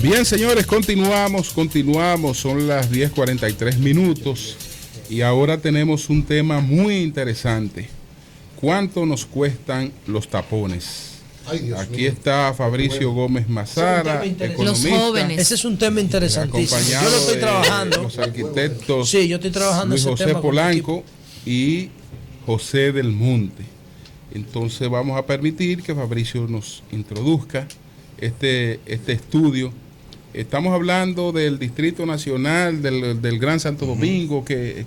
Bien, señores, continuamos, son las 10:43 y ahora tenemos un tema muy interesante. ¿Cuánto nos cuestan los tapones? Ay, aquí está Fabricio Gómez Mazara, economista. Los jóvenes. Ese es un tema interesantísimo. Yo lo estoy trabajando. Los arquitectos. Sí, yo estoy trabajando Luis ese José tema Polanco y José del Monte. Entonces vamos a permitir que Fabricio nos introduzca este estudio. Estamos hablando del Distrito Nacional, del Gran Santo Domingo, que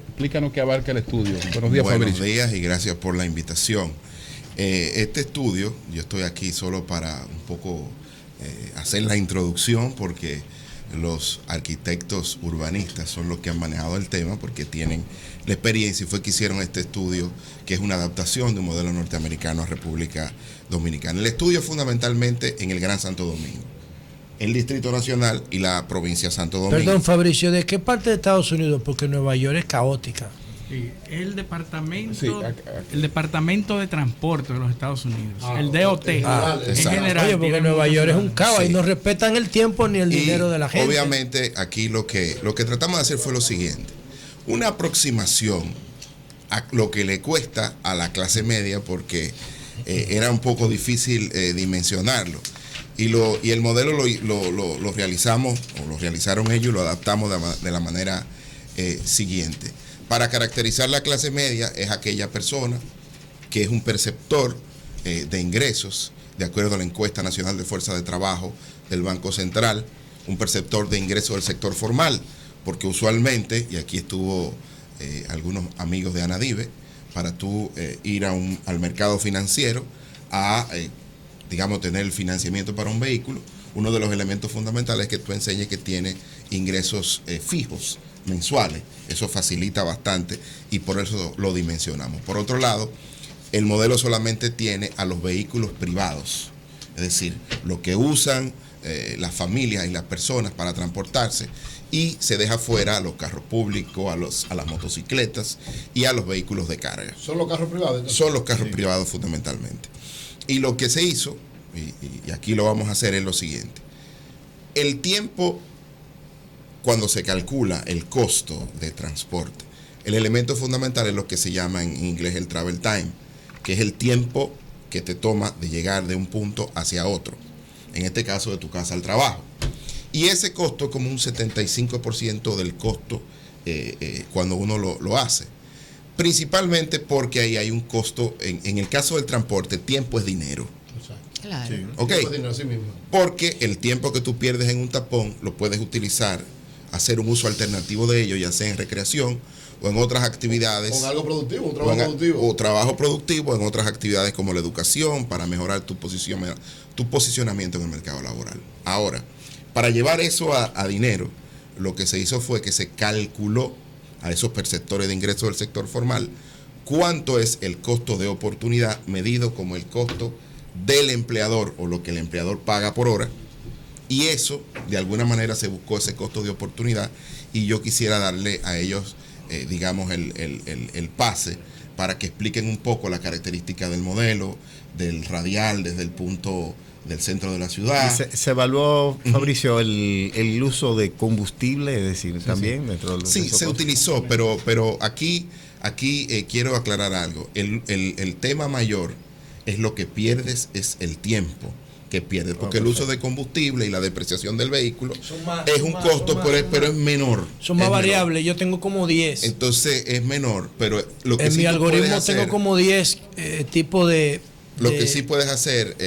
explícanos qué abarca el estudio. Buenos días, Fabricio. Buenos días y gracias por la invitación. Este estudio, yo estoy aquí solo para un poco hacer la introducción, porque los arquitectos urbanistas son los que han manejado el tema, porque tienen la experiencia, y fue que hicieron este estudio, que es una adaptación de un modelo norteamericano a República Dominicana. El estudio es fundamentalmente en el Gran Santo Domingo, el Distrito Nacional y la provincia de Santo Domingo. Perdón, Fabricio, ¿de qué parte de Estados Unidos? Porque Nueva York es caótica. Sí, el departamento, Sí, el departamento de transporte de los Estados Unidos, el DOT, en general. Oye, porque Nueva York es un caos, Sí. y no respetan el tiempo ni el dinero de la gente. Obviamente, aquí lo que tratamos de hacer fue lo siguiente: una aproximación a lo que le cuesta a la clase media, porque era un poco difícil dimensionarlo. Y el modelo lo realizamos, o lo realizaron ellos, y lo adaptamos de la manera siguiente. Para caracterizar la clase media, es aquella persona que es un perceptor de ingresos, de acuerdo a la encuesta nacional de fuerza de trabajo del Banco Central, un perceptor de ingresos del sector formal, porque usualmente, y aquí estuvo algunos amigos de Anadive, para tú ir al mercado financiero a digamos, tener el financiamiento para un vehículo, uno de los elementos fundamentales es que tú enseñes que tiene ingresos fijos, mensuales. Eso facilita bastante y por eso lo dimensionamos. Por otro lado, el modelo solamente tiene a los vehículos privados, es decir, lo que usan las familias y las personas para transportarse, y se deja fuera a los carros públicos, a las motocicletas y a los vehículos de carga. ¿Son los carros privados? Entonces? Son los carros privados fundamentalmente. Y lo que se hizo, y aquí lo vamos a hacer, es lo siguiente: el tiempo, cuando se calcula el costo de transporte, el elemento fundamental es lo que se llama en inglés el travel time, que es el tiempo que te toma de llegar de un punto hacia otro, en este caso de tu casa al trabajo. Y ese costo es como un 75% del costo cuando uno lo hace. Principalmente porque ahí hay un costo, en el caso del transporte, tiempo es dinero. Claro. Sí, Ok. Porque el tiempo que tú pierdes en un tapón lo puedes utilizar, hacer un uso alternativo de ello, ya sea en recreación o en otras actividades. Con algo productivo, un trabajo productivo. O trabajo productivo en otras actividades como la educación, para mejorar tu posicionamiento en el mercado laboral. Ahora, para llevar eso a dinero, lo que se hizo fue que se calculó a esos perceptores de ingresos del sector formal cuánto es el costo de oportunidad medido como el costo del empleador, o lo que el empleador paga por hora, y eso de alguna manera se buscó ese costo de oportunidad, y yo quisiera darle a ellos digamos el pase para que expliquen un poco la característica del modelo, del radial desde el punto del centro de la ciudad. Se evaluó, Fabricio, el uso de combustible, es decir, también dentro de sí, se utilizó, pero aquí quiero aclarar algo. El tema mayor es lo que pierdes, es el tiempo que pierdes, porque el uso de combustible y la depreciación del vehículo es un costo, pero es menor. Son más variables, yo tengo como 10. Entonces es menor, pero lo que en sí mi algoritmo hacer, tengo como 10 tipos de... Lo que sí puedes hacer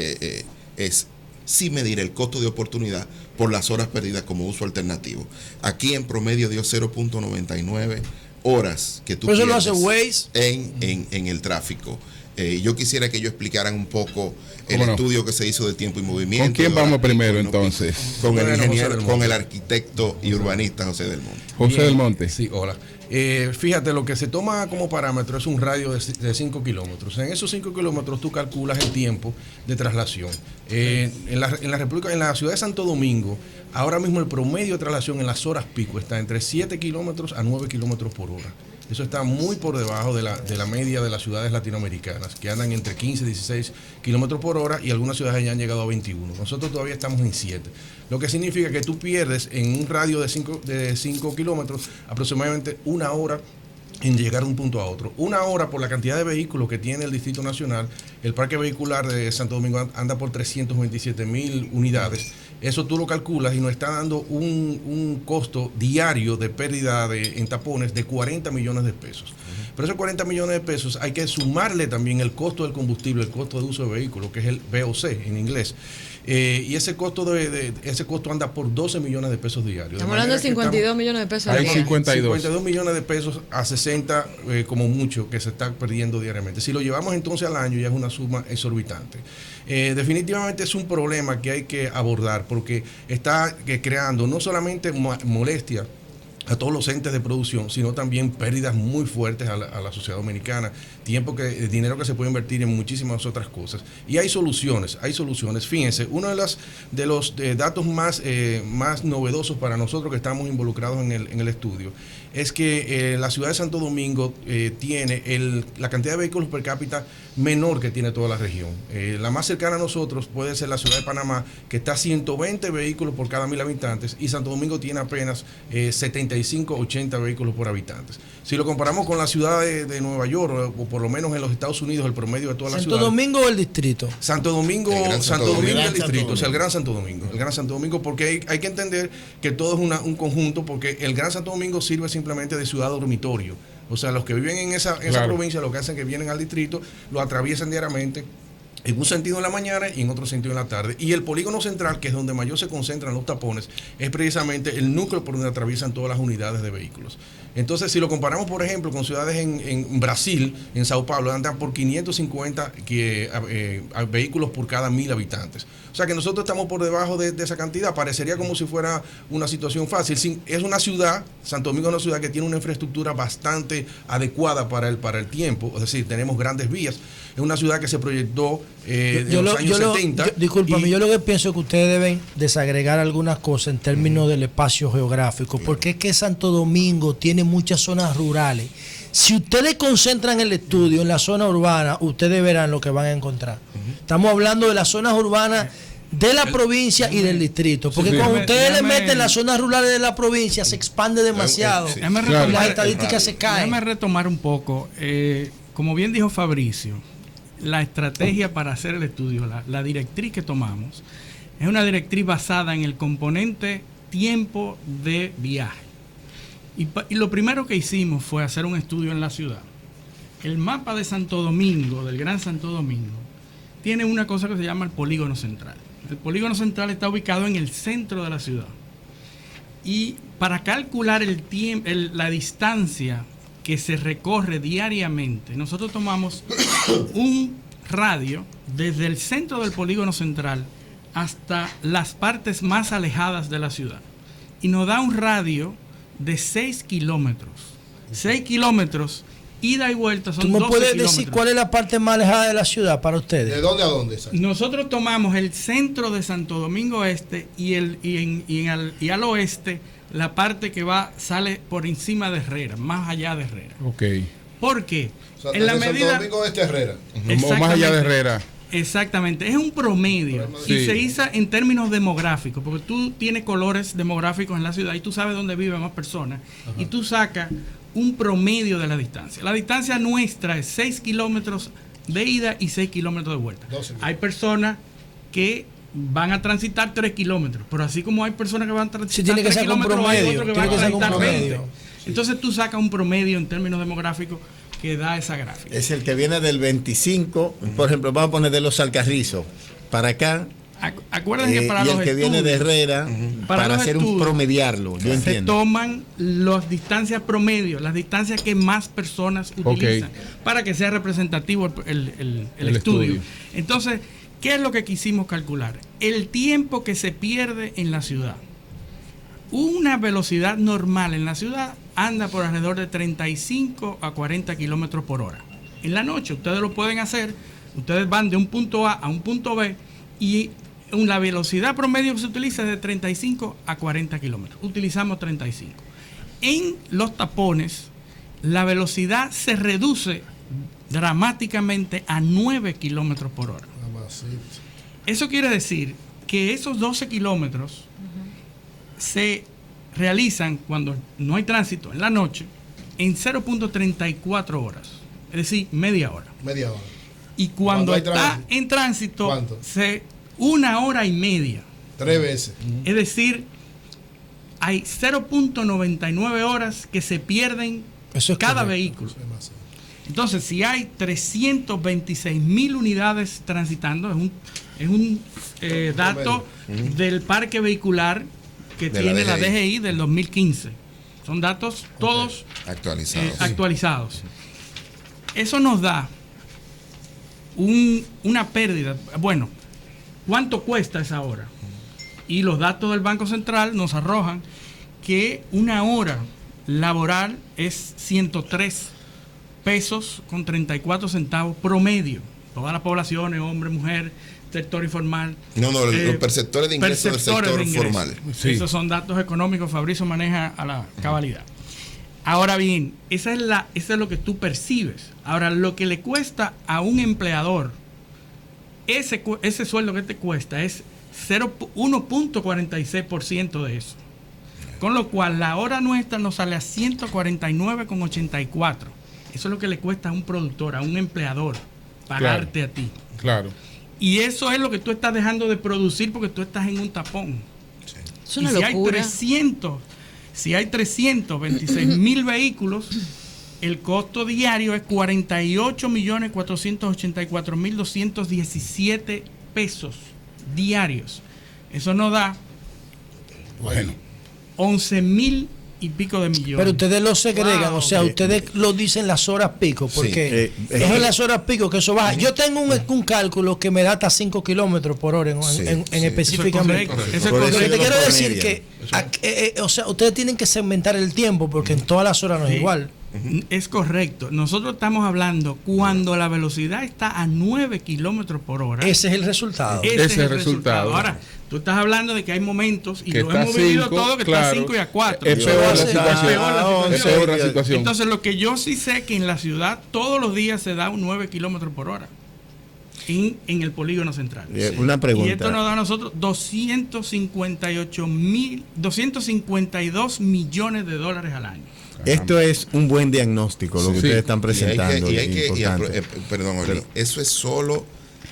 es sí medir el costo de oportunidad por las horas perdidas como uso alternativo. Aquí en promedio dio 0.99 horas que tú pierdes. Eso lo hace Waze en el tráfico. Yo quisiera que ellos explicaran un poco el estudio que se hizo de tiempo y movimiento. ¿Con quién vamos primero entonces? Con el ingeniero, con el arquitecto y urbanista José del Monte. José del Monte. Sí, hola. Fíjate, lo que se toma como parámetro es un radio de 5 kilómetros. En esos 5 kilómetros tú calculas el tiempo de traslación. En la ciudad de Santo Domingo, ahora mismo el promedio de traslación en las horas pico está entre 7 kilómetros a 9 kilómetros por hora. Eso está muy por debajo de la media de las ciudades latinoamericanas, que andan entre 15 y 16 kilómetros por hora, y algunas ciudades ya han llegado a 21. Nosotros todavía estamos en 7. Lo que significa que tú pierdes en un radio de 5 kilómetros aproximadamente 1 hora en llegar de un punto a otro. 1 hora por la cantidad de vehículos que tiene el Distrito Nacional. El parque vehicular de Santo Domingo anda por 327,000 unidades. Eso tú lo calculas y nos está dando un costo diario de pérdida en tapones de 40 millones de pesos. Pero esos 40 millones de pesos hay que sumarle también el costo del combustible, el costo de uso de vehículos, que es el VOC en inglés. Y ese costo anda por 12 millones de pesos diarios. Estamos hablando de 52 millones de pesos. Hay 52 millones de pesos a 60 como mucho que se está perdiendo diariamente. Si lo llevamos entonces al año ya es una suma exorbitante. Definitivamente es un problema que hay que abordar porque está creando no solamente molestia a todos los entes de producción, sino también pérdidas muy fuertes a la sociedad dominicana, dinero que se puede invertir en muchísimas otras cosas. Y hay soluciones. Fíjense, uno de los datos más novedosos para nosotros que estamos involucrados en el estudio es que la ciudad de Santo Domingo tiene la cantidad de vehículos per cápita menor que tiene toda la región. La más cercana a nosotros puede ser la ciudad de Panamá, que está a 120 vehículos por cada 1,000 habitantes, y Santo Domingo tiene apenas 75, 80 vehículos por habitantes. Si lo comparamos con la ciudad de Nueva York, o por lo menos en los Estados Unidos, el promedio de todas las ciudades. ¿Santo Domingo o el distrito? Santo Domingo y el distrito, o sea, el Gran Santo Domingo. El Gran Santo Domingo, porque hay que entender que todo es un conjunto, porque el Gran Santo Domingo sirve simplemente de ciudad dormitorio. O sea, los que viven en esa provincia, lo que hacen es que vienen al distrito, lo atraviesan diariamente, en un sentido en la mañana y en otro sentido en la tarde. Y el polígono central, que es donde mayor se concentran los tapones, es precisamente el núcleo por donde atraviesan todas las unidades de vehículos. Entonces, si lo comparamos, por ejemplo, con ciudades en Brasil, en Sao Paulo, andan por 550 vehículos por cada 1,000 habitantes. O sea que nosotros estamos por debajo de esa cantidad. Parecería como si fuera una situación fácil. Es una ciudad, Santo Domingo es una ciudad que tiene una infraestructura bastante adecuada para el tiempo. Es decir, tenemos grandes vías. Es una ciudad que se proyectó en los años 70. Discúlpame, yo lo que pienso es que ustedes deben desagregar algunas cosas en términos del espacio geográfico, porque es que Santo Domingo tiene muchas zonas rurales. Si ustedes concentran el estudio en la zona urbana, ustedes verán lo que van a encontrar. Estamos hablando de las zonas urbanas de la provincia y del distrito, porque cuando ustedes le meten las zonas rurales de la provincia se expande demasiado y las estadísticas se caen. Déjame retomar un poco, como bien dijo Fabricio, la estrategia para hacer el estudio, la directriz que tomamos es una directriz basada en el componente tiempo de viaje. Y lo primero que hicimos fue hacer un estudio en la ciudad. El mapa de Santo Domingo, del Gran Santo Domingo, tiene una cosa que se llama el polígono central. El polígono central está ubicado en el centro de la ciudad. Y para calcular la distancia que se recorre diariamente, nosotros tomamos un radio desde el centro del polígono central hasta las partes más alejadas de la ciudad. Y nos da un radio de 6 kilómetros. 6 kilómetros, ida y vuelta son 12 kilómetros. ¿Tú me puedes decir cuál es la parte más alejada de la ciudad para ustedes? ¿De dónde a dónde? Nosotros tomamos el centro de Santo Domingo Este y al oeste la parte que sale por encima de Herrera, más allá de Herrera. Ok. ¿Por qué? O sea, en la Santo medida Domingo Este Herrera. O más allá de Herrera. Exactamente, es un promedio y se hizo en términos demográficos, porque tú tienes colores demográficos en la ciudad y tú sabes dónde viven más personas. Ajá. Y tú sacas un promedio de la distancia. La distancia nuestra es 6 kilómetros de ida y 6 kilómetros de vuelta. Hay personas que van a transitar 3 kilómetros, pero así como hay personas que van a transitar 3 kilómetros, hay otros que van a transitar 20. Entonces tú sacas un promedio en términos demográficos que da esa gráfica. Es el que viene del 25, por ejemplo, vamos a poner de los Alcarrizos para acá. Acuérdense que para y los el que viene de Herrera, para hacer un promediarlo. Yo se toman las distancias promedio, las distancias que más personas utilizan, para que sea representativo el estudio. Entonces, ¿qué es lo que quisimos calcular? El tiempo que se pierde en la ciudad. Una velocidad normal en la ciudad anda por alrededor de 35 a 40 kilómetros por hora. En la noche ustedes lo pueden hacer, ustedes van de un punto A a un punto B y la velocidad promedio que se utiliza es de 35 a 40 kilómetros. Utilizamos 35. En los tapones la velocidad se reduce dramáticamente a 9 kilómetros por hora. Eso quiere decir que esos 12 kilómetros se realizan cuando no hay tránsito en la noche en 0.34 horas, es decir, media hora. Y cuando está en tránsito, ¿cuánto? 1 hora y media. 3 veces. Es decir, hay 0.99 horas que se pierden cada vehículo. Entonces, si hay 326,000 unidades transitando, es un dato del parque vehicular que tiene la DGI del 2015. Son datos todos actualizados. Eso nos da una pérdida. Bueno, ¿cuánto cuesta esa hora? Y los datos del Banco Central nos arrojan que una hora laboral es 103 pesos con 34 centavos promedio. Todas las poblaciones, hombre, mujer, sector informal. Los perceptores de ingresos del sector formal. Sí. Esos son datos económicos, Fabricio maneja a la cabalidad. Ahora bien, eso es lo que tú percibes. Ahora, lo que le cuesta a un empleador, ese sueldo que te cuesta es 1.46% de eso. Con lo cual, la hora nuestra nos sale a 149,84. Eso es lo que le cuesta a un productor, a un empleador, pagarte a ti. Claro. Y eso es lo que tú estás dejando de producir porque tú estás en un tapón. Sí. Es una locura. Si hay 326,000 vehículos, el costo diario es 48,484,217 pesos diarios. Eso nos da 11,000 y pico de millones. Pero ustedes lo segregan, o sea, ustedes lo dicen las horas pico, porque es en las horas pico que eso baja. Yo tengo un cálculo que me da hasta 5 kilómetros por hora en específicamente. Lo que te quiero decir que, o sea, ustedes tienen que segmentar el tiempo, porque en todas las horas no es igual. Es correcto. Nosotros estamos hablando cuando la velocidad está a 9 kilómetros por hora. Ese es el resultado. Ese es el resultado. Ahora, tú estás hablando de que hay momentos, y lo hemos vivido todo, que está a 5 y a 4. Es peor la situación. Entonces, lo que yo sí sé que en la ciudad todos los días se da un 9 kilómetros por hora en el polígono central. Una pregunta. Y esto nos da a nosotros 252 millones de dólares al año. Esto es un buen diagnóstico, lo que ustedes están presentando. Perdón, Oli, eso es solo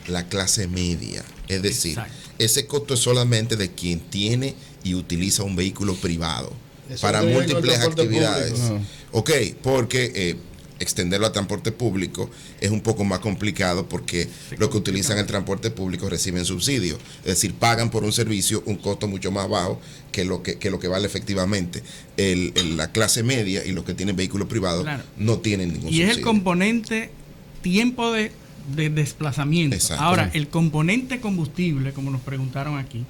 la clase media. Es decir, ese costo es solamente de quien tiene y utiliza un vehículo privado para múltiples actividades. Ok, porque extenderlo a transporte público es un poco más complicado, porque los que utilizan el transporte público reciben subsidios, es decir, pagan por un servicio un costo mucho más bajo que lo que vale efectivamente. La clase media y los que tienen vehículos privados no tienen ningún subsidio. Y es el componente tiempo de desplazamiento. Ahora, el componente combustible, como nos preguntaron aquí,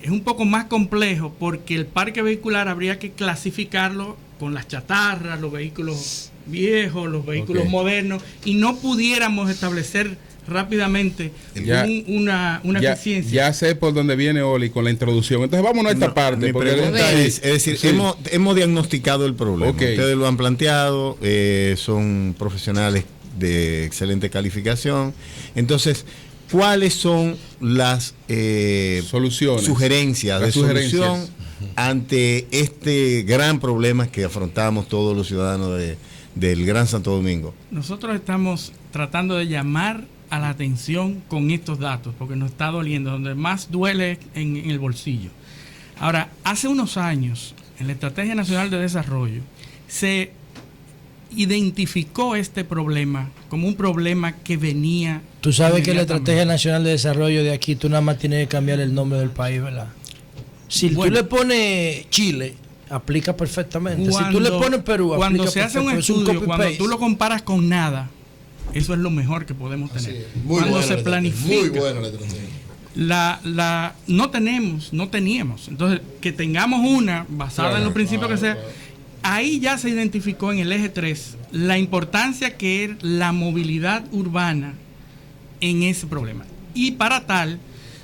es un poco más complejo, porque el parque vehicular habría que clasificarlo con las chatarras, los vehículos viejos, los vehículos modernos, y no pudiéramos establecer rápidamente una eficiencia. Ya sé por dónde viene Oli con la introducción. Entonces vámonos a esta parte. Mi pregunta es decir, hemos diagnosticado el problema. Ustedes lo han planteado, son profesionales de excelente calificación. Entonces, ¿cuáles son las sugerencias de solución ante este gran problema que afrontamos todos los ciudadanos del Gran Santo Domingo? Nosotros estamos tratando de llamar a la atención con estos datos, porque nos está doliendo, donde más duele en el bolsillo. Ahora, hace unos años, en la Estrategia Nacional de Desarrollo, se identificó este problema como un problema que venía. Tú sabes que la Estrategia Nacional de Desarrollo de aquí, tú nada más tienes que cambiar el nombre del país, ¿verdad? Si tú le pones Chile, aplica perfectamente. Si tú le pones Perú, cuando aplica se hace un estudio, cuando tú lo comparas con nada, eso es lo mejor que podemos tener. Cuando se planifica. Muy buena la estrategia. No teníamos. Entonces, que tengamos una basada en los principios que sea. Ahí ya se identificó en el eje 3 la importancia que es la movilidad urbana en ese problema. Y para tal,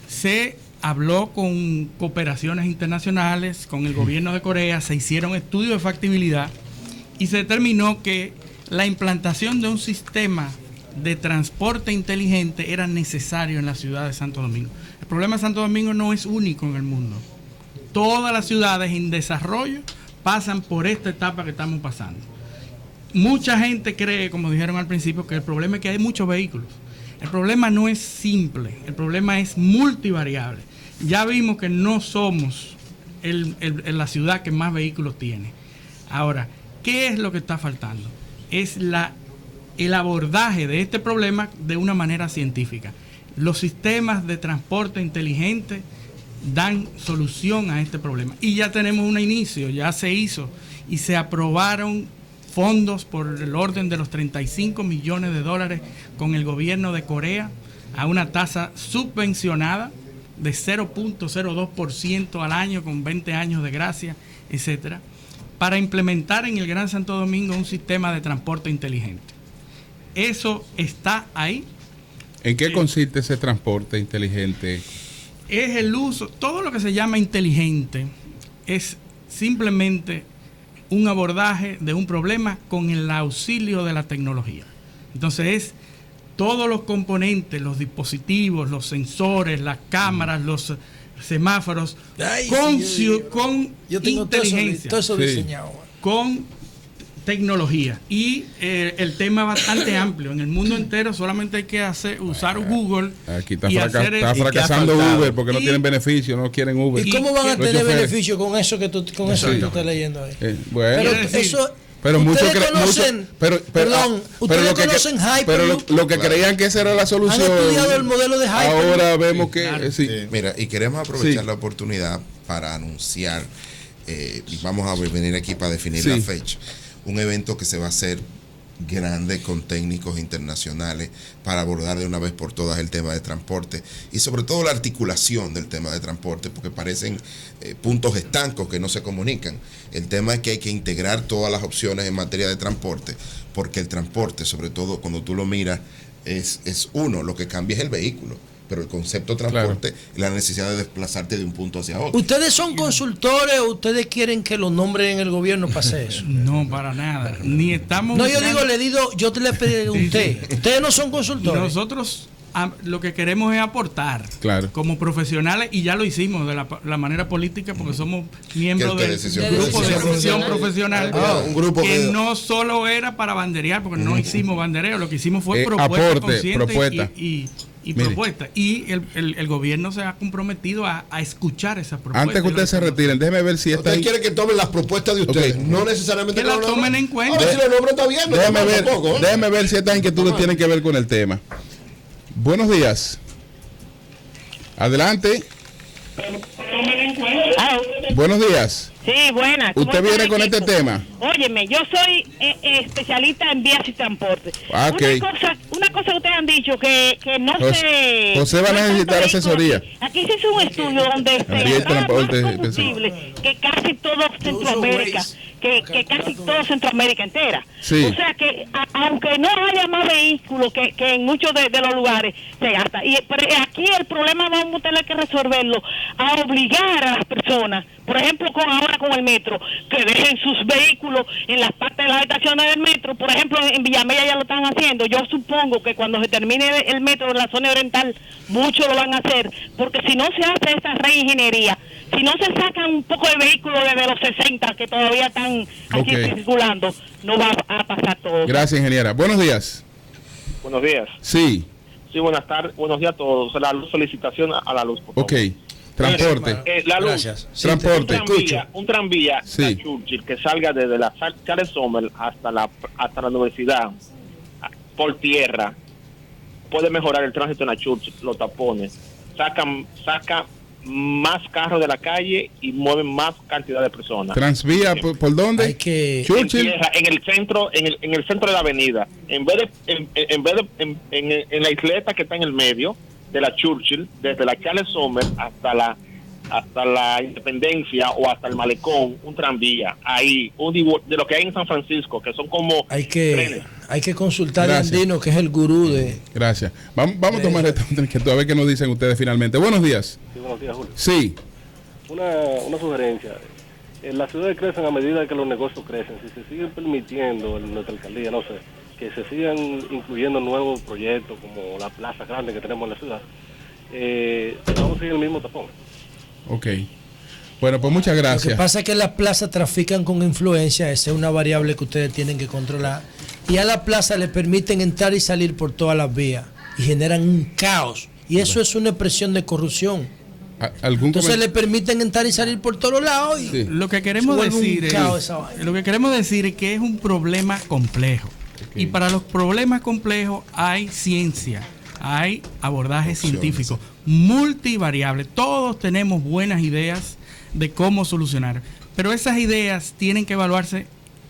se habló con cooperaciones internacionales, con el gobierno de Corea, se hicieron estudios de factibilidad, y se determinó que la implantación de un sistema de transporte inteligente era necesario en la ciudad de Santo Domingo. El problema de Santo Domingo no es único en el mundo. Todas las ciudades en desarrollo pasan por esta etapa que estamos pasando. Mucha gente cree, como dijeron al principio, que el problema es que hay muchos vehículos. El problema no es simple, el problema es multivariable. Ya vimos que no somos la ciudad que más vehículos tiene. Ahora, ¿qué es lo que está faltando? Es el abordaje de este problema de una manera científica. Los sistemas de transporte inteligente dan solución a este problema. Y ya tenemos un inicio, ya se hizo y se aprobaron fondos por el orden de los 35 millones de dólares con el gobierno de Corea a una tasa subvencionada de 0.02% al año con 20 años de gracia, etcétera, para implementar en el Gran Santo Domingo un sistema de transporte inteligente. Eso está ahí. ¿En qué consiste ese transporte inteligente? Es el uso, todo lo que se llama inteligente es simplemente un abordaje de un problema con el auxilio de la tecnología. Entonces es todos los componentes, los dispositivos, los sensores, las cámaras, los semáforos, con yo tengo inteligencia, todo eso diseñado. Con tecnología. Y el tema es bastante amplio. En el mundo entero solamente hay que usar Google. Aquí está fracasando Uber porque no tienen beneficio, no quieren Uber. ¿Y cómo van a tener beneficio con eso que tú estás leyendo ahí? Bueno, pero ustedes conocen, Hyperloop. Lo que creían que esa era la solución. Han estudiado el modelo de Hyperloop. Ahora vemos que sí. Mira, y queremos aprovechar la oportunidad para anunciar, y vamos a venir aquí para definir la fecha, un evento que se va a hacer grande con técnicos internacionales para abordar de una vez por todas el tema de transporte y sobre todo la articulación del tema de transporte, porque parecen puntos estancos que no se comunican. El tema es que hay que integrar todas las opciones en materia de transporte, porque el transporte, sobre todo cuando tú lo miras, es uno, lo que cambia es el vehículo, pero el concepto de transporte es la necesidad de desplazarte de un punto hacia otro. ¿Ustedes son consultores o ustedes quieren que los nombren en el gobierno para hacer eso? No, para nada. Ni estamos... No, yo le pregunté. Sí. ¿Ustedes no son consultores? Nosotros lo que queremos es aportar como profesionales, y ya lo hicimos de la manera política porque somos miembros del grupo de decisión profesional, un grupo que no solo era para banderear, porque no hicimos bandereo, lo que hicimos fue propuesta consciente y propuesta. Y el gobierno se ha comprometido a escuchar esas propuestas. Antes que ustedes se retiren, déjeme ver si ustedes quieren que tomen las propuestas de ustedes, no necesariamente que las tomen en cuenta. Si los nombres está bien, déjeme ver si estas inquietudes tienen que ver con el tema. Buenos días. Adelante. Buenos días. Sí, buenas. ¿Usted viene con este tema? Óyeme, yo soy especialista en vías y transporte. Okay. Una cosa que ustedes han dicho que no se... José va a necesitar asesoría. Aquí se hizo un estudio donde se combustible que casi todo Centroamérica, que casi todo Centroamérica entera. Sí. O sea que aunque no haya más vehículos que en muchos de los lugares se gasta. Pero aquí el problema vamos a tener que resolverlo a obligar a las personas, por ejemplo ahora con el metro, que dejen sus vehículos en las partes de las estaciones del metro. Por ejemplo en Villamella ya lo están haciendo. Yo supongo que cuando se termine el metro en la zona oriental muchos lo van a hacer, porque si no se hace esa reingeniería, si no se sacan un poco de vehículos desde los 60 que todavía están aquí circulando, no va a pasar todo. Gracias, ingeniera. Buenos días. Buenos días. Sí, buenas tardes. Buenos días a todos. La luz, solicitación a la luz, por favor. Transporte. La luz. Gracias. Transporte. Un tranvía de Churchill que salga desde la Charles Sommer hasta la universidad por tierra puede mejorar el tránsito en la Churchill, los tapones, saca más carros de la calle y mueven más cantidad de personas. ¿Transvía por dónde? Hay que... Churchill. En el centro de la avenida, en la isleta que está en el medio de la Churchill, desde la Charles Sommer hasta la Independencia o hasta el Malecón, un tranvía ahí, de lo que hay en San Francisco, que son como trenes. Hay que consultar a Andino, que es el gurú de... Gracias. Vamos a tomar esta a ver qué nos dicen ustedes finalmente. Buenos días. Sí, buenos días, Julio. Sí. Una sugerencia. las ciudades crecen a medida que los negocios crecen. Si se siguen permitiendo en nuestra alcaldía, no sé, que se sigan incluyendo nuevos proyectos como la plaza grande que tenemos en la ciudad, vamos a seguir el mismo tapón. Ok. Bueno, pues muchas gracias. Lo que pasa es que las plazas trafican con influencia, esa es una variable que ustedes tienen que controlar. Y a la plaza le permiten entrar y salir por todas las vías y generan un caos. Y eso es una expresión de corrupción. Entonces le permiten entrar y salir por todos lados. Y lo que queremos decir es que es un problema complejo. Okay. Y para los problemas complejos hay ciencia, hay abordaje científico, multivariable. Todos tenemos buenas ideas de cómo solucionar, pero esas ideas tienen que evaluarse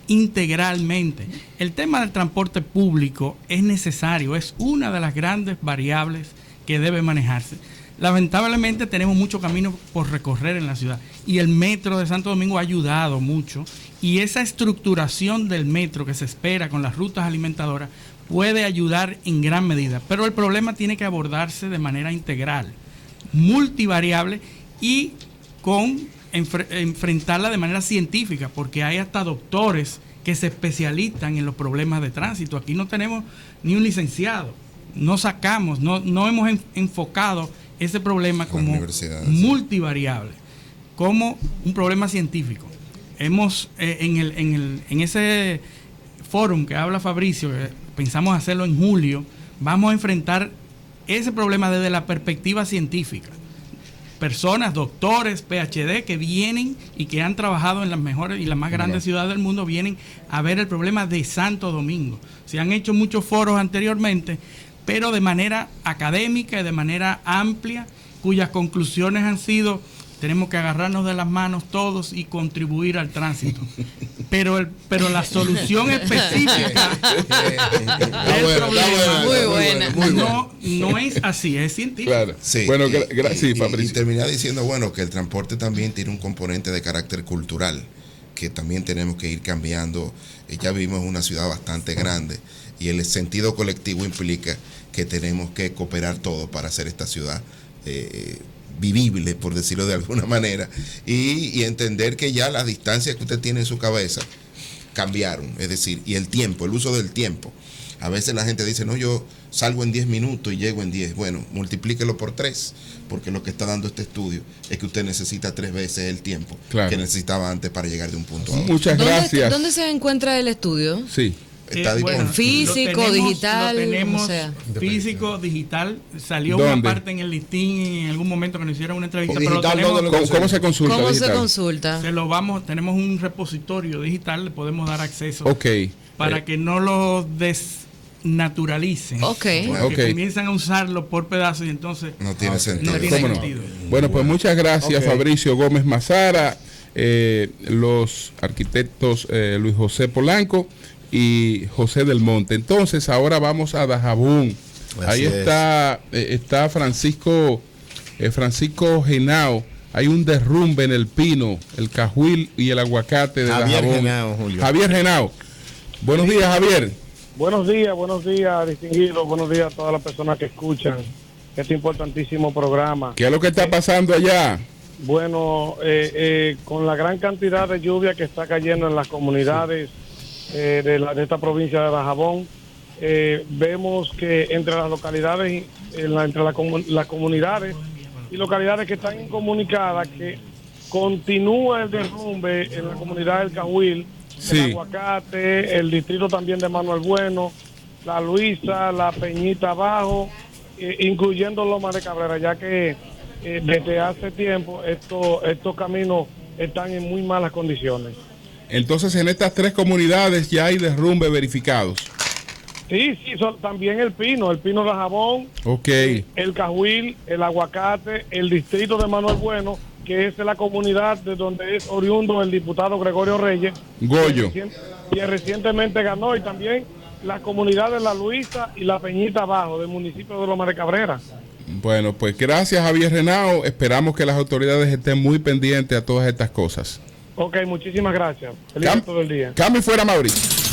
integralmente. El tema del transporte público es necesario, es una de las grandes variables que debe manejarse. Lamentablemente tenemos mucho camino por recorrer en la ciudad y el metro de Santo Domingo ha ayudado mucho, y esa estructuración del metro que se espera con las rutas alimentadoras puede ayudar en gran medida, pero el problema tiene que abordarse de manera integral, multivariable y enfrentarla de manera científica, porque hay hasta doctores que se especializan en los problemas de tránsito. Aquí no tenemos ni un licenciado, no hemos enfocado ese problema como multivariable, como un problema científico. Hemos en ese fórum que habla Fabricio, pensamos hacerlo en julio, vamos a enfrentar ese problema desde la perspectiva científica. Personas, doctores, PhD que vienen y que han trabajado en las mejores y las más grandes ciudades del mundo, vienen a ver el problema de Santo Domingo. Se han hecho muchos foros anteriormente, pero de manera académica y de manera amplia, cuyas conclusiones han sido: tenemos que agarrarnos de las manos todos y contribuir al tránsito. Pero la solución específica del problema no es así, es científica. Claro. Sí. Bueno, sí, y terminar diciendo, bueno, que el transporte también tiene un componente de carácter cultural, que también tenemos que ir cambiando. Ya vivimos en una ciudad bastante grande y el sentido colectivo implica que tenemos que cooperar todos para hacer esta ciudad vivible, por decirlo de alguna manera, y entender que ya las distancias que usted tiene en su cabeza cambiaron, es decir, y el tiempo, el uso del tiempo. A veces la gente dice, no, yo salgo en 10 minutos y llego en 10. Bueno, multiplíquelo por 3, porque lo que está dando este estudio es que usted necesita 3 veces el tiempo que necesitaba antes para llegar de un punto a otro. Muchas gracias. ¿Dónde se encuentra el estudio? Sí. Está disponible. Físico, digital. Lo tenemos físico, digital. Salió una parte en el listín en algún momento que nos hicieron una entrevista. Pero ¿Cómo se consulta? ¿Cómo se consulta? Tenemos un repositorio digital, le podemos dar acceso para que no lo desnaturalicen. Porque comienzan a usarlo por pedazos y entonces no tiene sentido. Bueno, pues muchas gracias, Fabricio Gómez Mazara, los arquitectos Luis José Polanco y José del Monte. Entonces ahora vamos a Dajabón. Ahí está Francisco Genao. Hay un derrumbe en el pino, el cajuil y el aguacate de Dajabón. Javier Genao. Buenos días, Javier. Buenos días, distinguidos. Buenos días a todas las personas que escuchan este importantísimo programa. ¿Qué es lo que está pasando allá? Bueno, con la gran cantidad de lluvia que está cayendo en las comunidades de esta provincia de Dajabón, vemos que entre las localidades, entre las comunidades y localidades que están incomunicadas, que continúa el derrumbe en la comunidad del Cahuil, el Aguacate, el distrito también de Manuel Bueno, la Luisa, la Peñita Abajo, incluyendo Loma de Cabrera, ya que desde hace tiempo estos caminos están en muy malas condiciones. Entonces, en estas 3 comunidades ya hay derrumbe verificados. Sí, también el Pino de Dajabón, el Cajuil, el Aguacate, el distrito de Manuel Bueno, que es la comunidad de donde es oriundo el diputado Gregorio Reyes, Goyo, que recientemente ganó, y también la comunidad de La Luisa y la Peñita Abajo, del municipio de Loma de Cabrera. Bueno, pues gracias, Javier Genao. Esperamos que las autoridades estén muy pendientes a todas estas cosas. Ok, muchísimas gracias. Feliz resto del día. Cambio fuera, Mauricio.